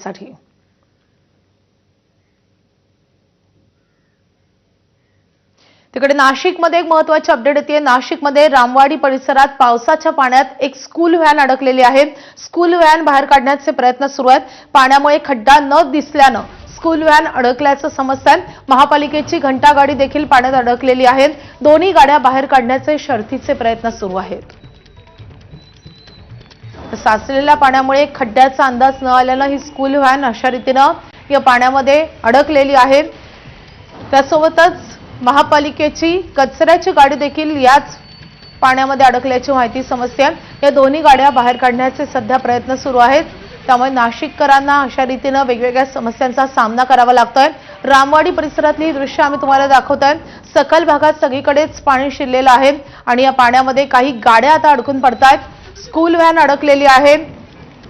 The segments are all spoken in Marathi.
साठी तिकडे नाशिकमध्ये एक महत्त्वाची अपडेट येते। नाशिकमध्ये रामवाडी परिसरात पावसाच्या पाण्यात एक स्कूल व्हॅन अडकलेली आहे। स्कूल व्हॅन बाहेर काढण्याचे प्रयत्न सुरू आहेत। पाण्यामुळे खड्डा न दिसल्यानं स्कूल व्हॅन अडकल्याचं समजतंय। महापालिकेची घंटागाडी देखील पाण्यात अडकलेली आहे। दोन्ही गाड्या बाहेर काढण्याचे शर्थीचे प्रयत्न सुरू आहेत। साचलेल्या पाण्यामुळे खड्ड्याचा अंदाज न आल्यानं ही स्कूल व्हॅन अशा रीतीनं या पाण्यामध्ये अडकलेली आहे। त्यासोबतच महापालिकेची कचऱ्याची गाडी देखील याच पाण्यामध्ये अडकल्याची माहिती समजते। या दोन्ही गाड्या बाहेर काढण्याचे सध्या प्रयत्न सुरू आहेत। त्यामुळे नाशिककरांना अशा रीतीनं वेगवेगळ्या समस्यांचा सामना करावा लागतोय। रामवाडी परिसरातली दृश्य आम्ही तुम्हाला दाखवतोय। सखल भागात सगळीकडेच पाणी शिरलेलं आहे आणि या पाण्यामध्ये काही गाड्या आता अडकून पडतायत। स्कूल व्हॅन अडकलेली आहे,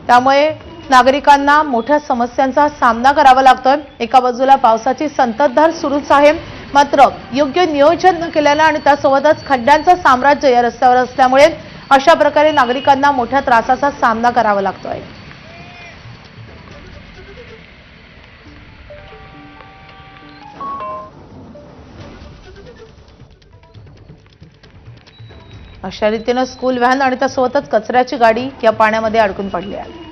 त्यामुळे नागरिकांना मोठ्या समस्यांचा सामना करावा लागतोय। एका बाजूला पावसाची संततधार सुरूच आहे, मात्र योग्य नियोजन न केल्यानं आणि त्यासोबतच खड्ड्यांचं साम्राज्य या रस्त्यावर असल्यामुळे अशा प्रकारे नागरिकांना मोठ्या त्रासाचा सामना करावा लागतोय। अशा रीतीनं स्कूल व्हॅन आणि त्यासोबतच कचऱ्याची गाडी या पाण्यामध्ये अडकून पडली आहे।